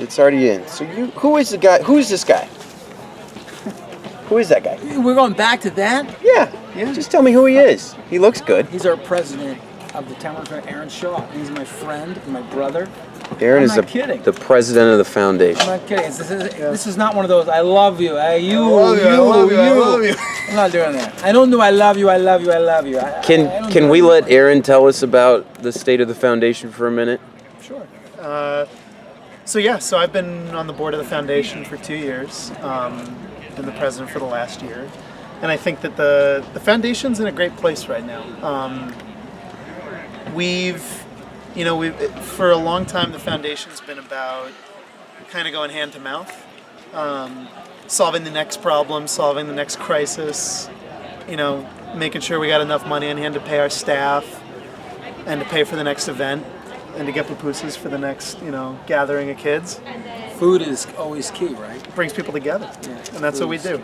It's already in. So who is the guy? Who is this guy? Who is that guy? We're going back to that? Yeah. Just tell me who he is. He looks good. He's our president of the town of Aaron Shaw. He's my friend and my brother. Aaron I'm is not kidding. the president of the foundation. I'm not kidding. This is not one of those, I love you. I love you. I'm not doing that. I don't do I love you. Can we let Aaron tell us about the state of the foundation for a minute? Sure. So I've been on the board of the foundation for 2 years. Been the president for the last year. And I think that the foundation's in a great place right now. We've for a long time the foundation's been about kind of going hand to mouth, solving the next problem, solving the next crisis, making sure we got enough money on hand to pay our staff and to pay for the next event and to get pupusas for the next, gathering of kids. Food is always key, right? It brings people together, yeah, and that's what we do.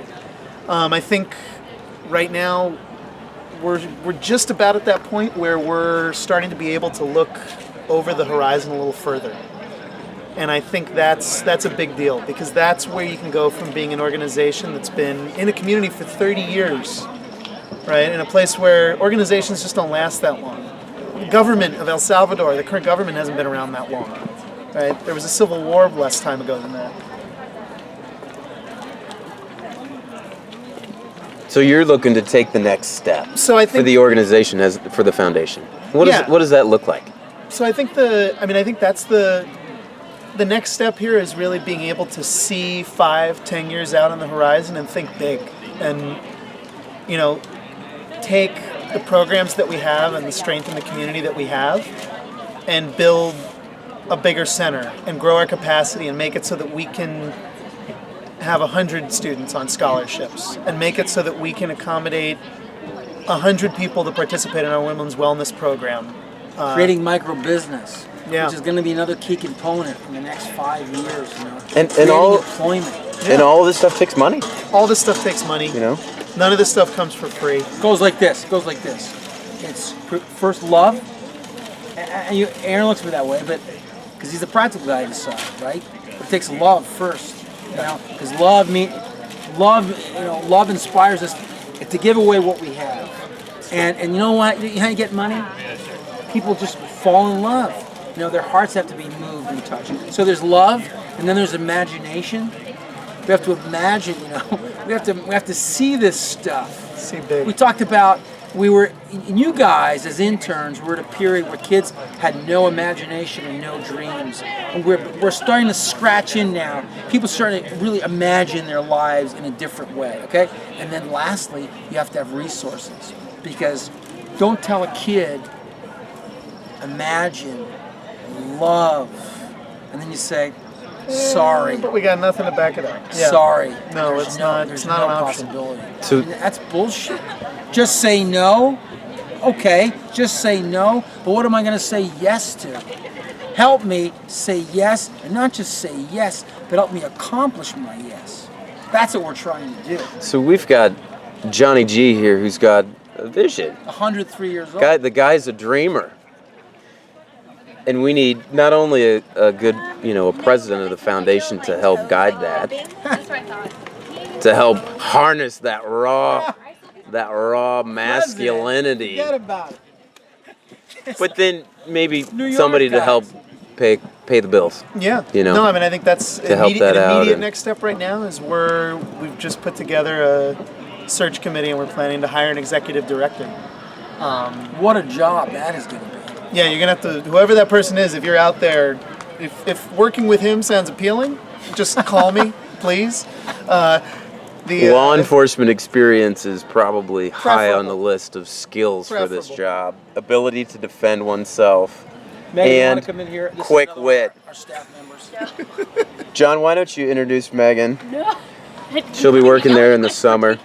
I think right now we're just about at that point where we're starting to be able to look over the horizon a little further. And I think that's a big deal, because that's where you can go from being an organization that's been in a community for 30 years, right? In a place where organizations just don't last that long. The government of El Salvador, the current government, hasn't been around that long, right? There was a civil war less time ago than that. So you're looking to take the next step for the organization for the foundation. What does that look like? So I think that's the next step here is really being able to see 5-10 years out on the horizon and think big, and take the programs that we have and the strength in the community that we have and build a bigger center and grow our capacity and make it so that we can have 100 students on scholarships and make it so that we can accommodate 100 people to participate in our women's wellness program. Creating micro-business, which is going to be another key component in the next 5 years. And all employment. And all of this stuff takes money. All this stuff takes money. None of this stuff comes for free. Goes like this. It's first love. And Aaron looks at me that way, but because he's a practical guy inside, right? It takes love first. Because love inspires us to give away what we have. And you know what? You know how you get money? People just fall in love. Their hearts have to be moved and touched. So there's love, and then there's imagination. We have to imagine, we have to see this stuff. See big. We talked about, you guys as interns were at a period where kids had no imagination and no dreams. And we're starting to scratch in now. People starting to really imagine their lives in a different way, okay? And then lastly, you have to have resources. Because don't tell a kid, imagine, love, and then you say, sorry. But we got nothing to back it up. Yeah. Sorry. No, it's not an option. Possibility. So that's bullshit. Just say no. Okay, just say no. But what am I going to say yes to? Help me say yes, and not just say yes, but help me accomplish my yes. That's what we're trying to do. So we've got Johnny G here, who's got a vision. 103 years old. The guy's a dreamer. And we need not only a good, a president of the foundation to help guide that, to help harness that raw masculinity. Forget about it. But then maybe somebody to help pay the bills. Yeah. No, I think that's an immediate next step right now is we've just put together a search committee and we're planning to hire an executive director. What a job that is going to be. Yeah, you're going to have to, whoever that person is, if you're out there, if working with him sounds appealing, just call me, please. Law enforcement experience is probably high on the list of skills for this job. Ability to defend oneself. Megan, and come in here? Quick wit. Our staff members. John, why don't you introduce Megan? No. She'll be working there in the summer.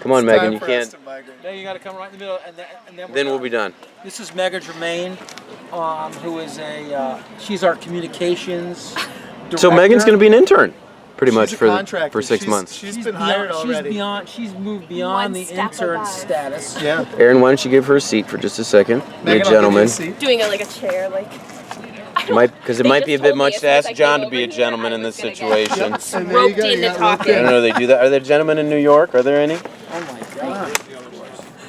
Come on, Megan, you can't. Megan, you got to come right in the middle, and then we'll be done. This is Megan Germain, who is she's our communications director. So Megan's going to be an intern, pretty much for 6 months. She's been hired already. She's moved beyond the intern status. Yeah. Aaron, why don't you give her a seat for just a second? Megan, gentlemen. Doing it like a chair, like. Because it They might just be a bit told me much as to soon as ask I John came to be a over here gentleman that in I this was gonna get situation. And there you roped go, you into got locked I don't talking. know. They do that. Are there gentlemen in New York? Are there any? Oh my God.